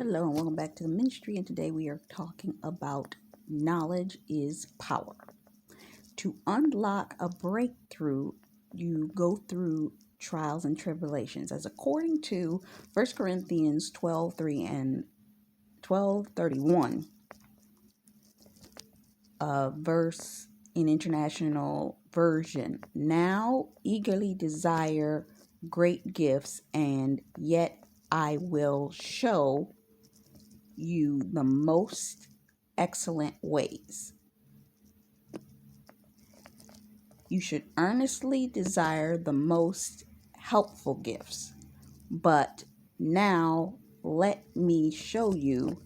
Hello and welcome back to the ministry. And today we are talking about knowledge is power. To unlock a breakthrough, you go through trials and tribulations. As according to 1 Corinthians 12:3 and 12:31, verse in International Version, now eagerly desire great gifts, and yet I will show you the most excellent ways. You should earnestly desire the most helpful gifts. But now let me show you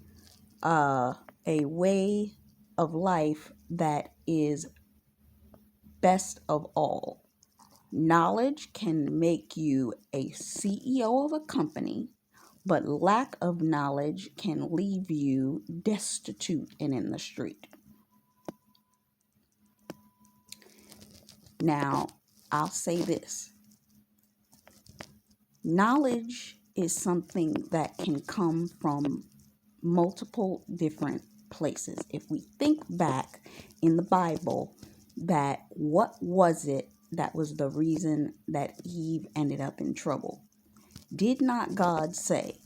a way of life that is best of all. Knowledge can make you a CEO of a company, but lack of knowledge can leave you destitute and in the street. Now, I'll say this. Knowledge is something that can come from multiple different places. If we think back in the Bible, that what was it that was the reason that Eve ended up in trouble? Did not God say,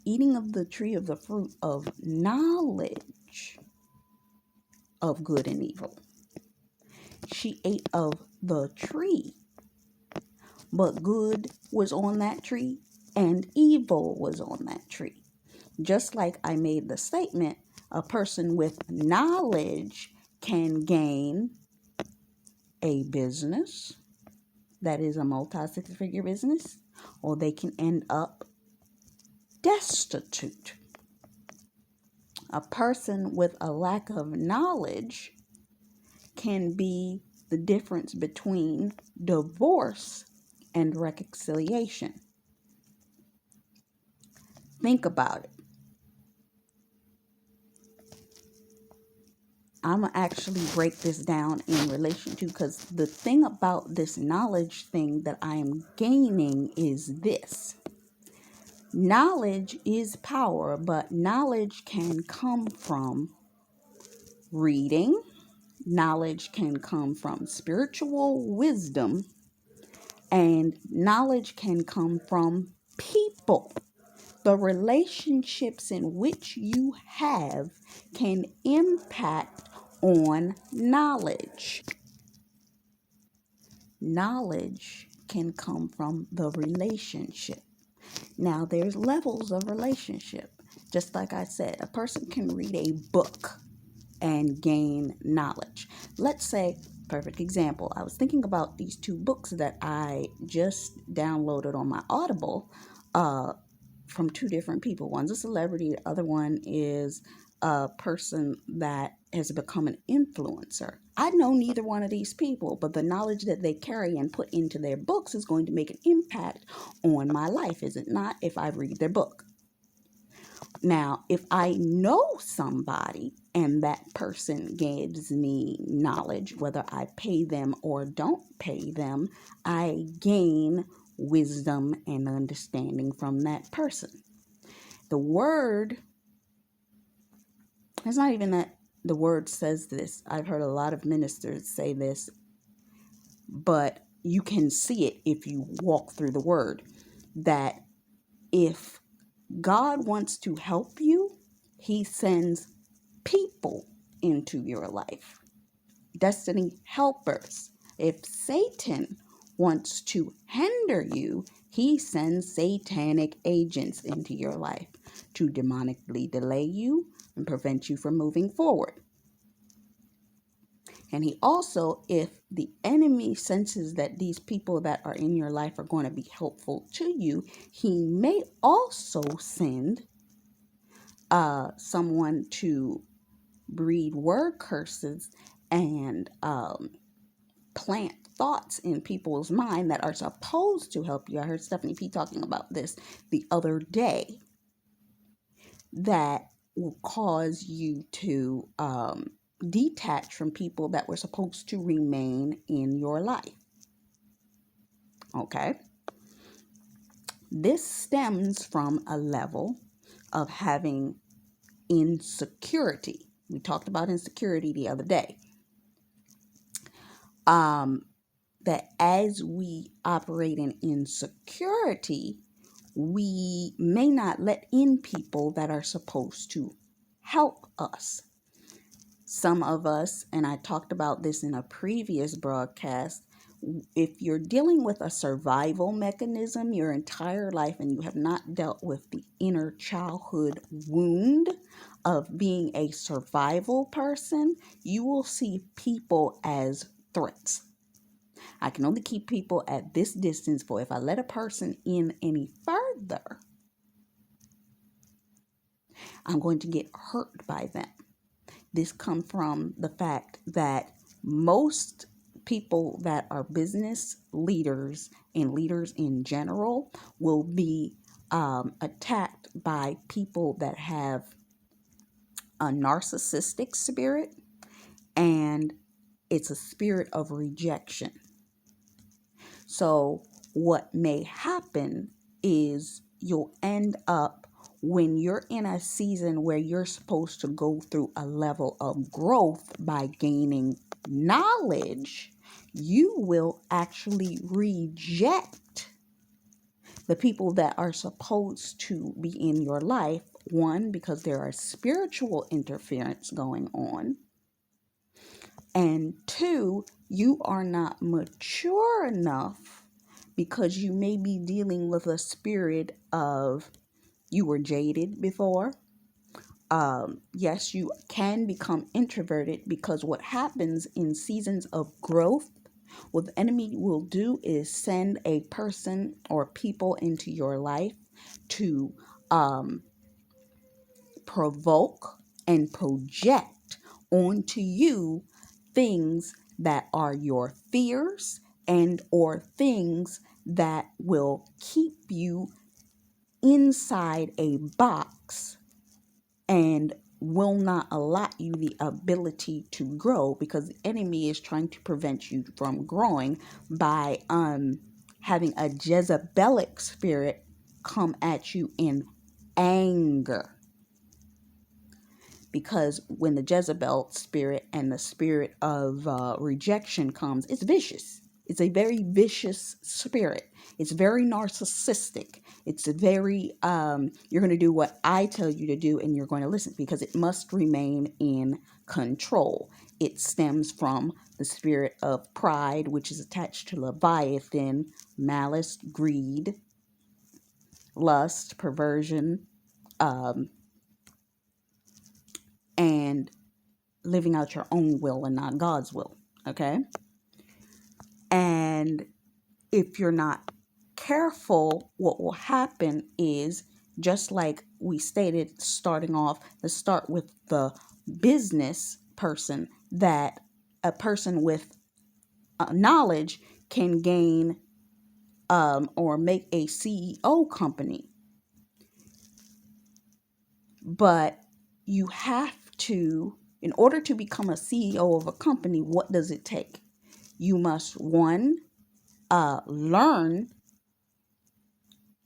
eating of the tree of the fruit of knowledge of good and evil? She ate of the tree, but good was on that tree and evil was on that tree. Just like I made the statement, a person with knowledge can gain a business that is a multi-six-figure business, or they can end up destitute. A person with a lack of knowledge can be the difference between divorce and reconciliation. Think about it. I'm going to actually break this down in relation to, because the thing about this knowledge thing that I am gaining is this. Knowledge is power, but knowledge can come from reading. Knowledge can come from spiritual wisdom, and knowledge can come from people. The relationships in which you have can impact on knowledge. Knowledge can come from the relationship. Now, there's levels of relationship. Just like I said, a person can read a book and gain knowledge. Let's say, perfect example, I was thinking about these two books that I just downloaded on my Audible from two different people. One's a celebrity, the other one is a person that has become an influencer. I know neither one of these people, but the knowledge that they carry and put into their books is going to make an impact on my life, is it not, if I read their book? Now, if I know somebody and that person gives me knowledge, whether I pay them or don't pay them, I gain wisdom and understanding from that person. The word, it's not even that the word says this. I've heard a lot of ministers say this, but you can see it if you walk through the word, that if God wants to help you, he sends people into your life. Destiny helpers. If Satan wants to hinder you, he sends satanic agents into your life to demonically delay you and prevent you from moving forward. And he also, if the enemy senses that these people that are in your life are going to be helpful to you, he may also send someone to breed word curses and plant thoughts in people's mind that are supposed to help you. I heard Stephanie P talking about this the other day, that will cause you to detach from people that were supposed to remain in your life. Okay? This stems from a level of having insecurity. We talked about insecurity the other day. That as we operate in insecurity, we may not let in people that are supposed to help us. Some of us, and I talked about this in a previous broadcast, if you're dealing with a survival mechanism your entire life and you have not dealt with the inner childhood wound of being a survival person, you will see people as threats. I can only keep people at this distance, for if I let a person in any further, I'm going to get hurt by them. This comes from the fact that most people that are business leaders and leaders in general will be attacked by people that have a narcissistic spirit, and it's a spirit of rejection. So what may happen is you'll end up, when you're in a season where you're supposed to go through a level of growth by gaining knowledge, you will actually reject the people that are supposed to be in your life. One, because there are spiritual interference going on. And two, you are not mature enough, because you may be dealing with a spirit of, you were jaded before. Yes, you can become introverted, because what happens in seasons of growth, what the enemy will do is send a person or people into your life to provoke and project onto you things that are your fears and or things that will keep you inside a box and will not allow you the ability to grow, because the enemy is trying to prevent you from growing by having a Jezebelic spirit come at you in anger. Because when the Jezebel spirit and the spirit of rejection comes, it's vicious. It's a very vicious spirit. It's very narcissistic. It's a very, you're going to do what I tell you to do and you're going to listen, because it must remain in control. It stems from the spirit of pride, which is attached to Leviathan, malice, greed, lust, perversion, and living out your own will and not God's will. Okay? And if you're not careful, what will happen is, just like we stated starting off, let's start with the business person, that a person with knowledge can gain or make a CEO company. But you have to, in order to become a CEO of a company, what does it take? You must, one, learn,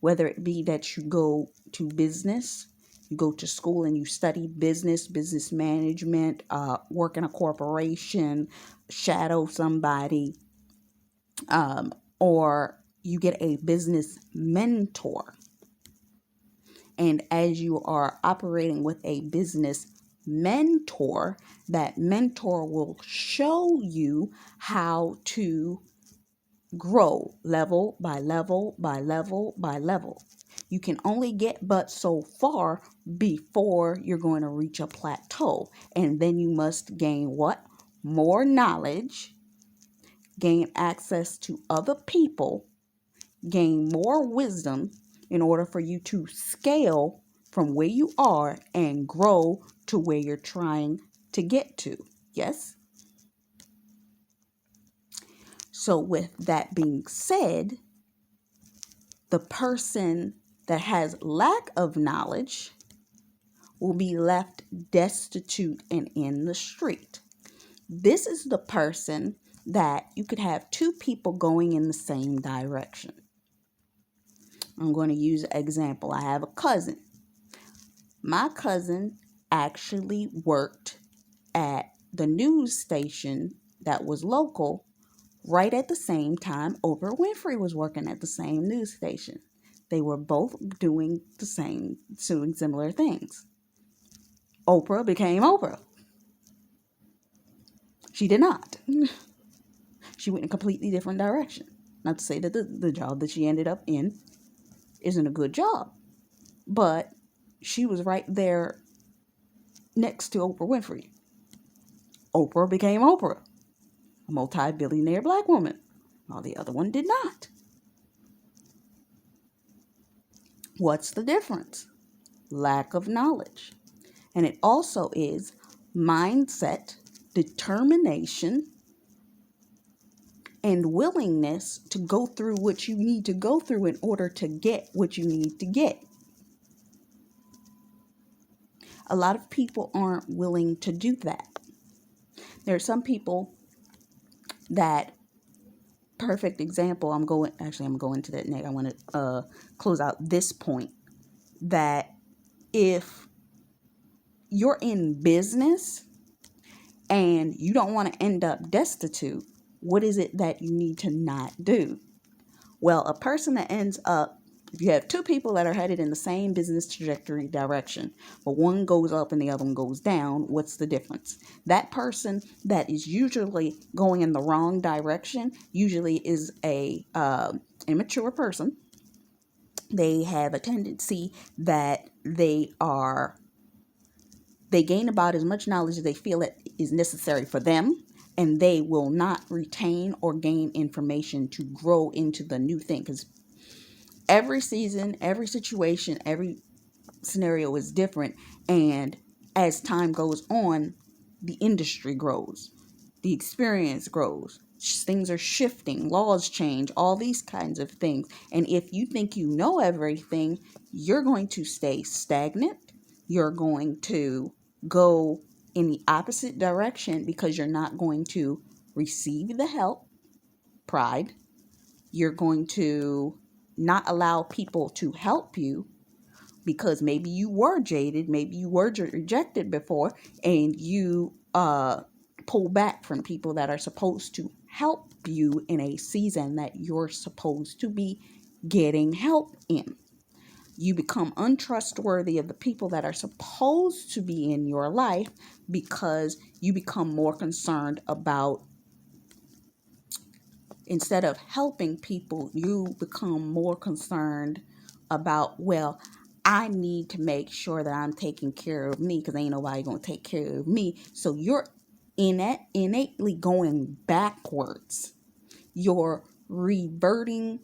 whether it be that you go to business, you go to school and you study business management, work in a corporation, shadow somebody, or you get a business mentor. And as you are operating with a business mentor, that mentor will show you how to grow level by level by level by level. You can only get but so far before you're going to reach a plateau. And then you must gain what? More knowledge, gain access to other people, gain more wisdom in order for you to scale from where you are and grow to where you're trying to get to. Yes? So with that being said, the person that has lack of knowledge will be left destitute and in the street. This is the person that you could have two people going in the same direction. I'm going to use an example. I have a cousin. My cousin actually worked at the news station that was local right at the same time Oprah Winfrey was working at the same news station. They were both doing similar things. Oprah became Oprah. She did not. She went in a completely different direction. Not to say that the job that she ended up in isn't a good job, but she was right there next to Oprah Winfrey. Oprah became Oprah, a multi-billionaire black woman, while the other one did not. What's the difference? Lack of knowledge. And it also is mindset, determination, and willingness to go through what you need to go through in order to get what you need to get. A lot of people aren't willing to do that. There are some people that, perfect example, I'm going to that next. I want to close out this point, that if you're in business and you don't want to end up destitute, what is it that you need to not do? Well, a person that ends up, if you have two people that are headed in the same business trajectory direction, but one goes up and the other one goes down, what's the difference? That person that is usually going in the wrong direction usually is a immature person. They have a tendency that they gain about as much knowledge as they feel it is necessary for them, and they will not retain or gain information to grow into the new thing. Because every season, every situation, every scenario is different, and as time goes on, the industry grows, the experience grows, things are shifting, laws change, all these kinds of things. And if you think you know everything, you're going to stay stagnant. You're going to go in the opposite direction because you're not going to receive the help. Pride. You're going to not allow people to help you because maybe you were jaded, maybe you were rejected before, and you pull back from people that are supposed to help you in a season that you're supposed to be getting help in. You become untrustworthy of the people that are supposed to be in your life because you become more concerned about, instead of helping people, you become more concerned about, well, I need to make sure that I'm taking care of me because ain't nobody going to take care of me. So you're innately going backwards. You're reversing,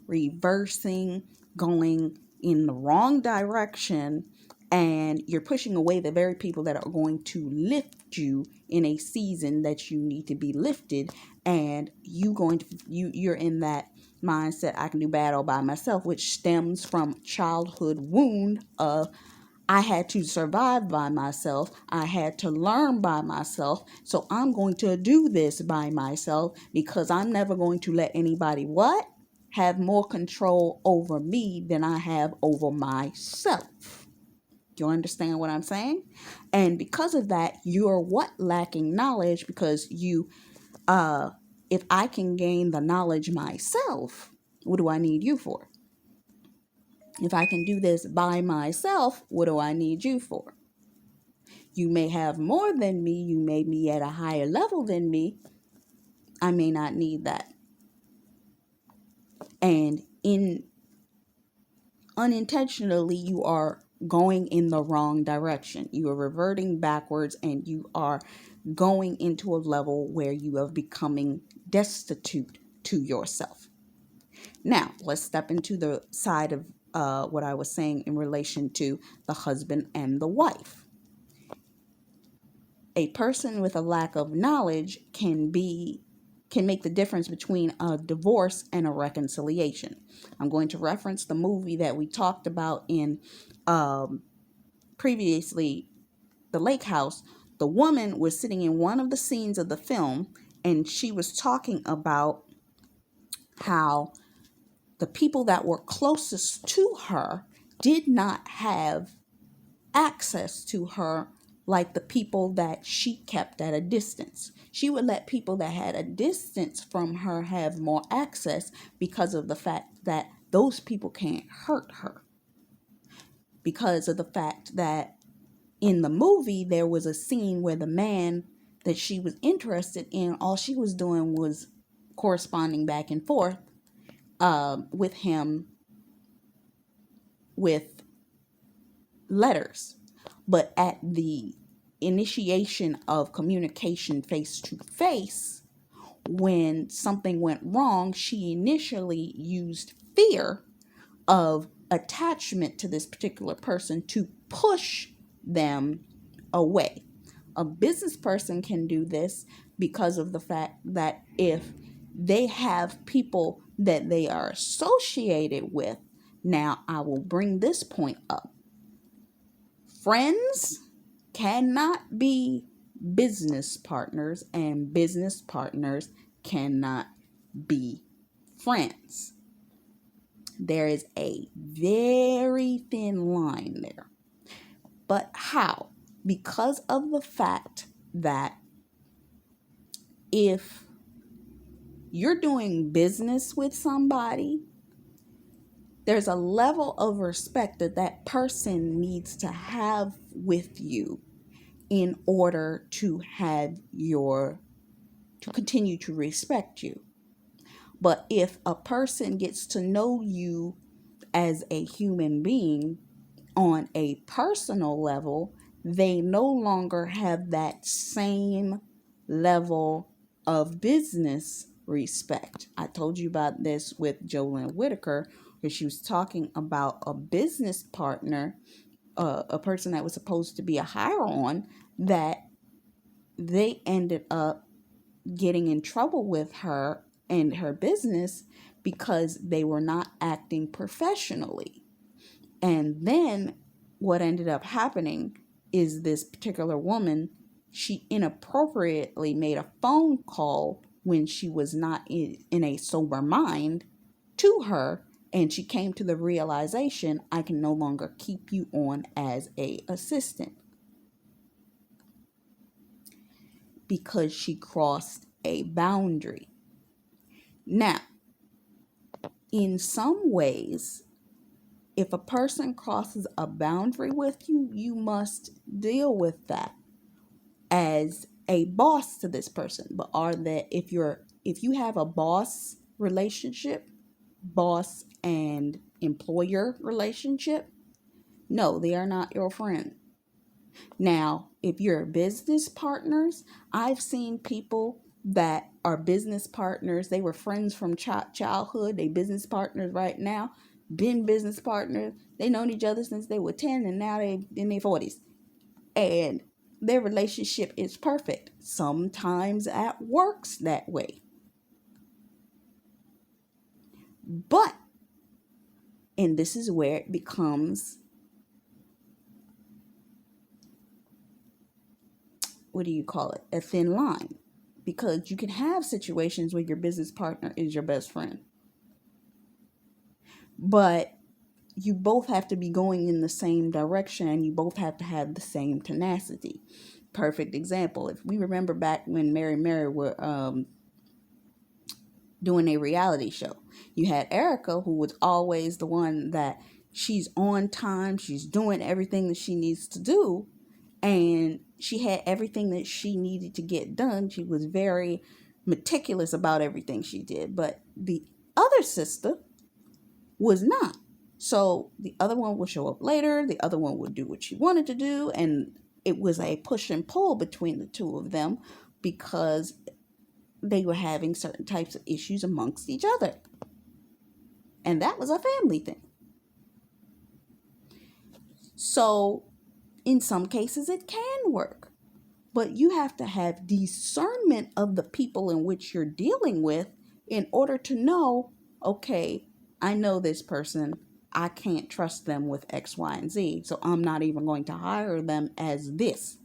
going in the wrong direction, and you're pushing away the very people that are going to lift you in a season that you need to be lifted. And you're in that mindset, I can do bad all by myself, which stems from childhood wound of, I had to survive by myself. I had to learn by myself. So I'm going to do this by myself because I'm never going to let anybody have more control over me than I have over myself. You understand what I'm saying? And because of that, you're lacking knowledge, because if I can gain the knowledge myself, what do I need you for? If I can do this by myself, what do I need you for? You may have more than me. You may be at a higher level than me. I may not need that. And unintentionally, you are going in the wrong direction. You are reverting backwards, and you are going into a level where you are becoming destitute to yourself. Now, let's step into the side of what I was saying in relation to the husband and the wife. A person with a lack of knowledge can make the difference between a divorce and a reconciliation. I'm going to reference the movie that we talked about in previously, The Lake House. The woman was sitting in one of the scenes of the film, and she was talking about how the people that were closest to her did not have access to her like the people that she kept at a distance. She would let people that had a distance from her have more access because of the fact that those people can't hurt her. Because of the fact that in the movie, there was a scene where the man that she was interested in, all she was doing was corresponding back and forth with him with letters. But at the initiation of communication face to face, when something went wrong, she initially used fear of attachment to this particular person to push them away. A business person can do this because of the fact that if they have people that they are associated with, now I will bring this point up. Friends cannot be business partners, and business partners cannot be friends. There is a very thin line there. But how? Because of the fact that if you're doing business with somebody, there's a level of respect that that person needs to have with you in order to continue to respect you. But if a person gets to know you as a human being on a personal level, they no longer have that same level of business respect. I told you about this with Jolynn Whitaker, where she was talking about a business partner, a person that was supposed to be a hire on, that they ended up getting in trouble with her and her business because they were not acting professionally. And then what ended up happening is this particular woman, she inappropriately made a phone call when she was not in a sober mind to her, and she came to the realization, I can no longer keep you on as a assistant, because she crossed a boundary. Now, in some ways, if a person crosses a boundary with you, you must deal with that as a boss to this person. But if you have a boss relationship, boss and employer relationship, no, they are not your friend. Now, if you're business partners, I've seen people that are business partners. They were friends from childhood. They business partners right now. Been business partners. They known each other since they were 10, and now they in their 40s. And their relationship is perfect. Sometimes it works that way. But, and this is where it becomes, what do you call it? A thin line. Because you can have situations where your business partner is your best friend. But you both have to be going in the same direction, and you both have to have the same tenacity. Perfect example. If we remember back when Mary were doing a reality show, you had Erica, who was always the one that she's on time, she's doing everything that she needs to do, and she had everything that she needed to get done. She was very meticulous about everything she did. But the other sister was not. So the other one would show up later, the other one would do what she wanted to do, and it was a push and pull between the two of them because they were having certain types of issues amongst each other. And that was a family thing. So in some cases it can work, but you have to have discernment of the people in which you're dealing with in order to know, okay, I know this person, I can't trust them with X, Y, and Z, so I'm not even going to hire them as this.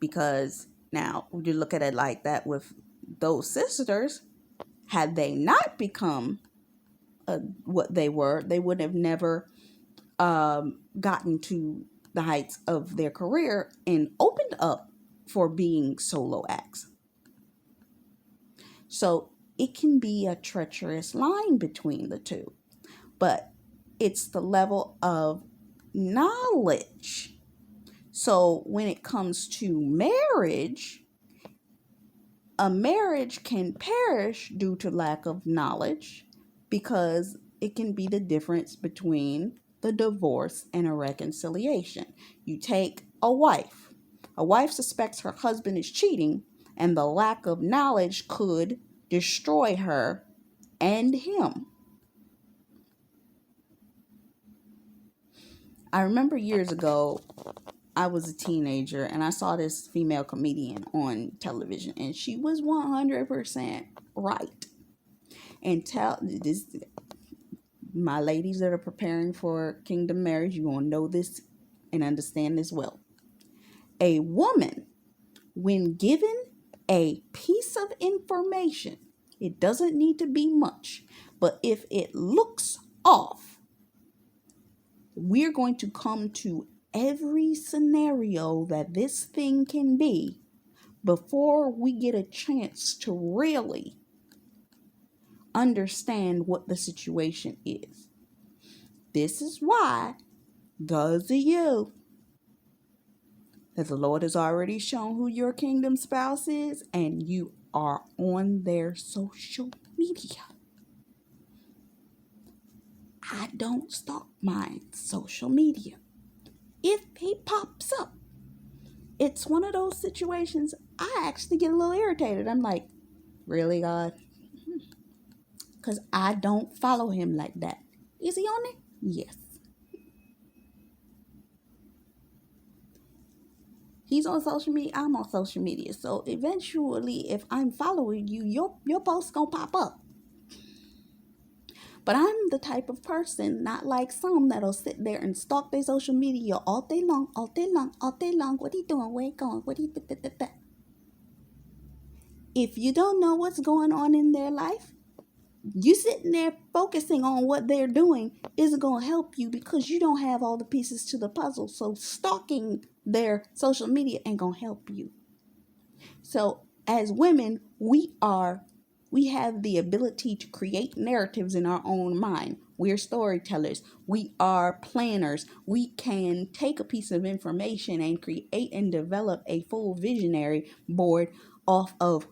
Because now, would you look at it like that with those sisters, had they not become what they were, they would have never gotten to the heights of their career and opened up for being solo acts. So it can be a treacherous line between the two, but it's the level of knowledge. So when it comes to marriage, a marriage can perish due to lack of knowledge because it can be the difference between the divorce and a reconciliation. You take a wife suspects her husband is cheating, and the lack of knowledge could destroy her and him. I remember years ago, I was a teenager and I saw this female comedian on television, and she was 100% right. And tell this, my ladies that are preparing for kingdom marriage, you gonna know this and understand this well. A woman, when given a piece of information, it doesn't need to be much, but if it looks off, we're going to come to every scenario that this thing can be before we get a chance to really understand what the situation is. This is why those of you that the Lord has already shown who your kingdom spouse is, and you are on their social media. I don't stalk my social media. If he pops up, it's one of those situations I actually get a little irritated. I'm like, really, God? Because I don't follow him like that. Is he on it? Yes. He's on social media. I'm on social media. So eventually, if I'm following you, your post's going to pop up. But I'm the type of person, not like some that'll sit there and stalk their social media all day long, all day long, all day long. What are you doing? Where you going? What are you... If you don't know what's going on in their life, you sitting there focusing on what they're doing isn't going to help you because you don't have all the pieces to the puzzle. So stalking their social media ain't going to help you. So as women, we have the ability to create narratives in our own mind. We're storytellers. We are planners. We can take a piece of information and create and develop a full visionary board off of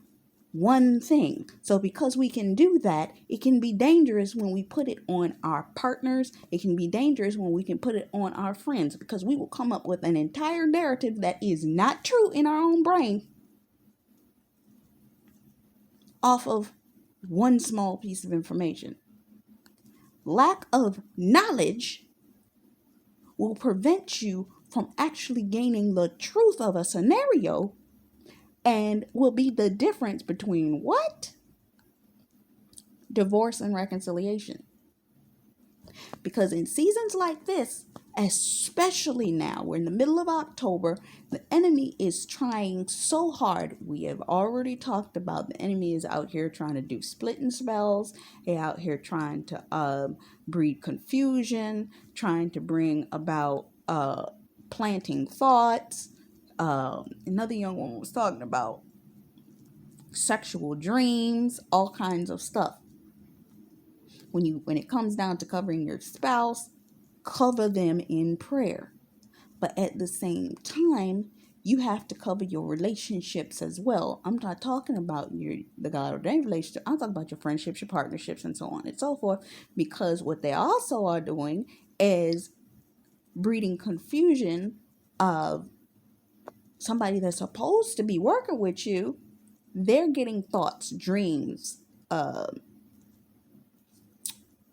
one thing. So because we can do that, it can be dangerous when we put it on our partners. It can be dangerous when we can put it on our friends, because we will come up with an entire narrative that is not true in our own brain off of one small piece of information. Lack of knowledge will prevent you from actually gaining the truth of a scenario, and will be the difference between what? Divorce and reconciliation. Because in seasons like this, especially now, we're in the middle of October, the enemy is trying so hard. We have already talked about the enemy is out here trying to do splitting spells. They're out here trying to breed confusion, trying to bring about planting thoughts. Another young woman was talking about sexual dreams, all kinds of stuff. When it comes down to covering your spouse, cover them in prayer. But at the same time, you have to cover your relationships as well. I'm not talking about the God ordained relationship. I'm talking about your friendships, your partnerships, and so on and so forth. Because what they also are doing is breeding confusion of somebody that's supposed to be working with you. They're getting thoughts, dreams,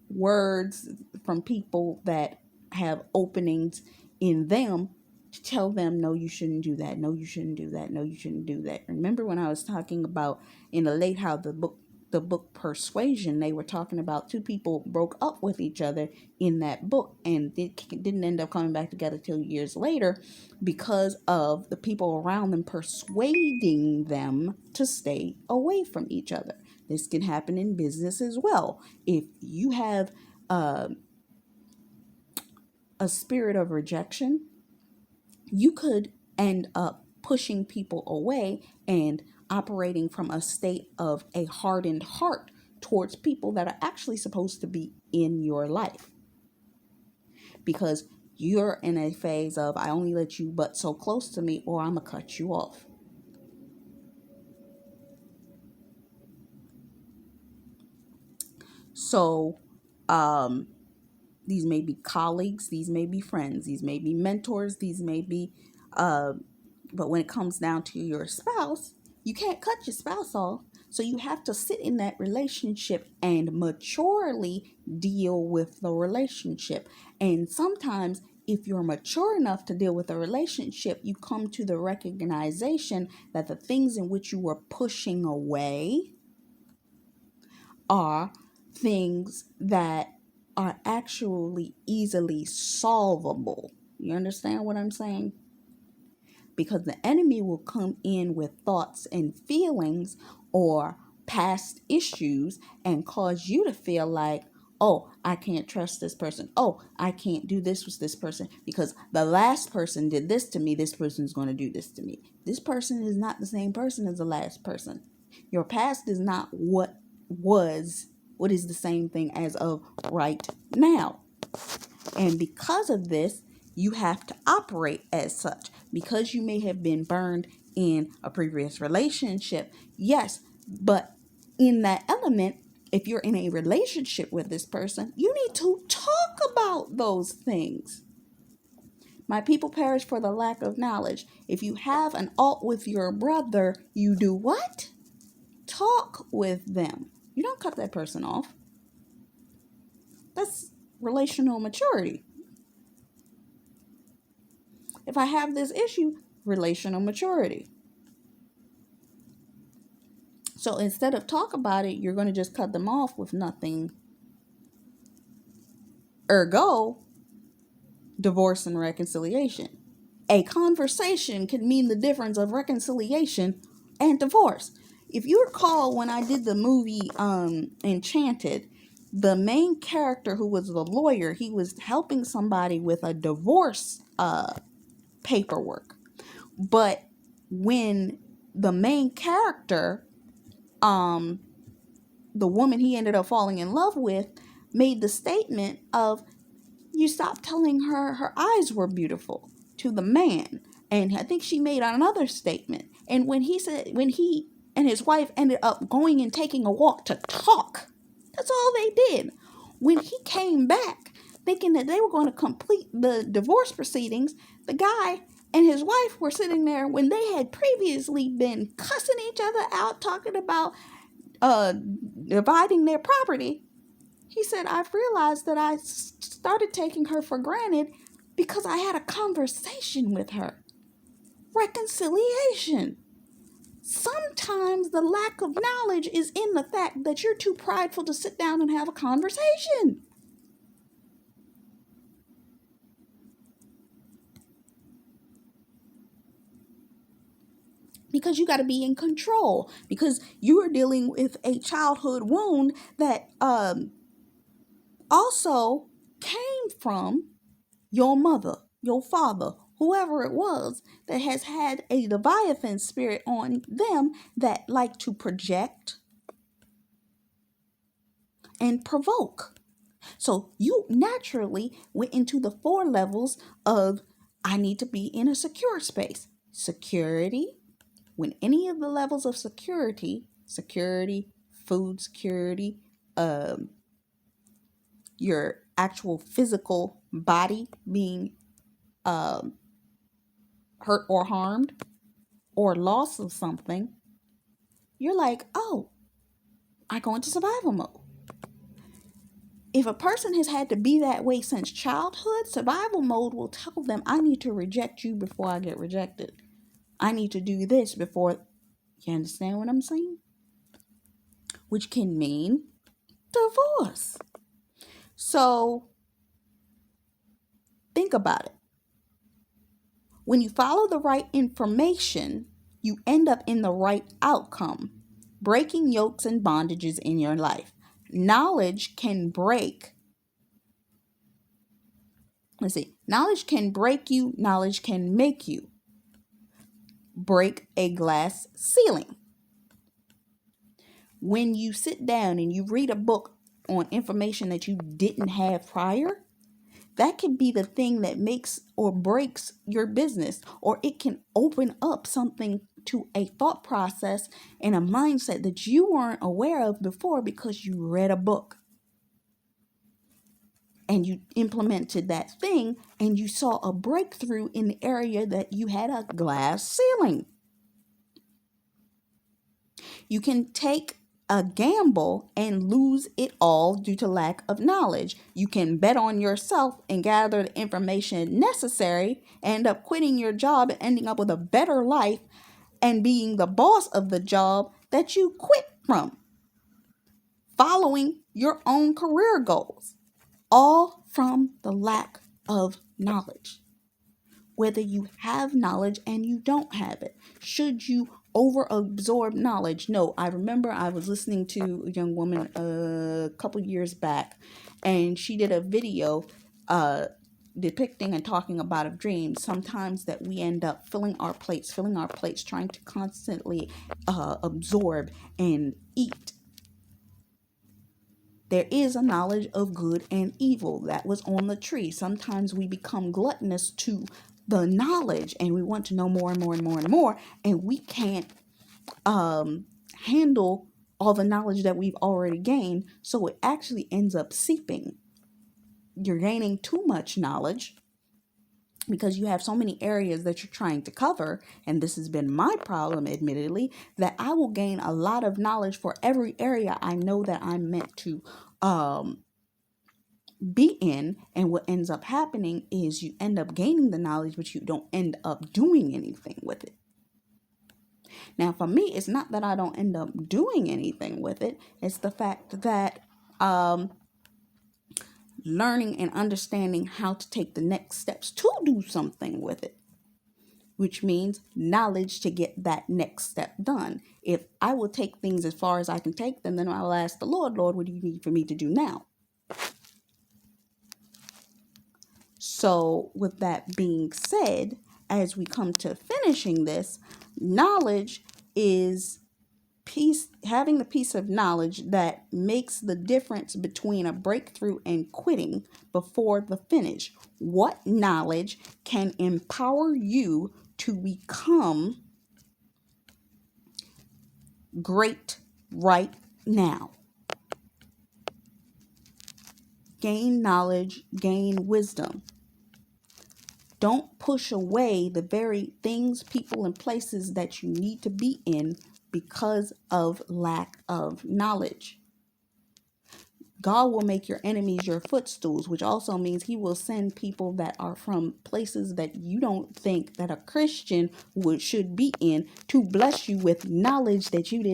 words from people that have openings in them to tell them, no, you shouldn't do that. No, you shouldn't do that. No, you shouldn't do that. Remember when I was talking about in the late how the book Persuasion, they were talking about two people broke up with each other in that book, and it didn't end up coming back together till years later because of the people around them persuading them to stay away from each other. This can happen in business as well. If you have uh, a spirit of rejection, you could end up pushing people away and operating from a state of a hardened heart towards people that are actually supposed to be in your life, because you're in a phase of, I only let you but so close to me, or I'm gonna cut you off. So these may be colleagues, these may be friends, these may be mentors, these may be uh, but when it comes down to your spouse, you can't cut your spouse off. So you have to sit in that relationship and maturely deal with the relationship. And sometimes, if you're mature enough to deal with a relationship, you come to the recognition that the things in which you were pushing away are things that are actually easily solvable. You understand what I'm saying? Because the enemy will come in with thoughts and feelings or past issues and cause you to feel like, oh, I can't trust this person. Oh, I can't do this with this person because the last person did this to me. This person's going to do this to me. This person is not the same person as the last person. Your past is not what is the same thing as of right now. And because of this, you have to operate as such. Because you may have been burned in a previous relationship, yes, but in that element, if you're in a relationship with this person, you need to talk about those things. My people perish for the lack of knowledge. If you have an alt with your brother, you do what? Talk with them. You don't cut that person off. That's relational maturity. If I have this issue, relational maturity. So instead of talk about it, you're going to just cut them off with nothing. Ergo, divorce and reconciliation. A conversation can mean the difference of reconciliation and divorce. If you recall, when I did the movie Enchanted, the main character, who was the lawyer, he was helping somebody with a divorce paperwork. But when the main character, the woman he ended up falling in love with, made the statement of, you stopped telling her her eyes were beautiful to the man. And I think she made another statement. And when he and his wife ended up going and taking a walk to talk, that's all they did. When he came back thinking that they were going to complete the divorce proceedings, the guy and his wife were sitting there when they had previously been cussing each other out, talking about dividing their property. He said, I've realized that I started taking her for granted because I had a conversation with her. Reconciliation. Sometimes the lack of knowledge is in the fact that you're too prideful to sit down and have a conversation. Because you got to be in control. Because you are dealing with a childhood wound that also came from your mother, your father, whoever it was that has had a Leviathan spirit on them that like to project and provoke. So you naturally went into the 4 levels of, I need to be in a secure space. Security, when any of the levels of security, food security, your actual physical body being hurt or harmed or loss of something, you're like, oh, I go into survival mode. If a person has had to be that way since childhood, survival mode will tell them, I need to reject you before I get rejected. I need to do this before. You understand what I'm saying? Which can mean divorce. So think about it. When you follow the right information, you end up in the right outcome. breaking yokes and bondages in your life. Knowledge can break, knowledge can break you, knowledge can make you. Break a glass ceiling. When you sit down and you read a book on information that you didn't have prior, that can be the thing that makes or breaks your business, or it can open up something to a thought process and a mindset that you weren't aware of before because you read a book and you implemented that thing and you saw a breakthrough in the area that you had a glass ceiling. You can take a gamble and lose it all due to lack of knowledge. You can bet on yourself and gather the information necessary, end up quitting your job and ending up with a better life and being the boss of the job that you quit from, following your own career goals, all from the lack of knowledge. Whether you have knowledge and you don't have it. Should you over-absorb knowledge? No, I remember I was listening to a young woman a couple years back, and she did a video depicting and talking about a dream. Sometimes that we end up filling our plates, trying to constantly absorb and eat. There is a knowledge of good and evil that was on the tree. Sometimes we become gluttonous to the knowledge and we want to know more and more and more and more, and we can't handle all the knowledge that we've already gained, so it actually ends up seeping. You're gaining too much knowledge because you have so many areas that you're trying to cover, and this has been my problem, admittedly, that I will gain a lot of knowledge for every area I know that I'm meant to be in, and what ends up happening is you end up gaining the knowledge, but you don't end up doing anything with it. Now, for me, it's not that I don't end up doing anything with it. It's the fact that learning and understanding how to take the next steps to do something with it, which means knowledge to get that next step done. If I will take things as far as I can take them, then I will ask the Lord, what do you need for me to do now? So with that being said, as we come to finishing this, knowledge is having the piece of knowledge that makes the difference between a breakthrough and quitting before the finish. What knowledge can empower you to become great right now? Gain knowledge, gain wisdom. Don't push away the very things, people, and places that you need to be in because of lack of knowledge. God will make your enemies your footstools, which also means he will send people that are from places that you don't think that a Christian should be in to bless you with knowledge that you did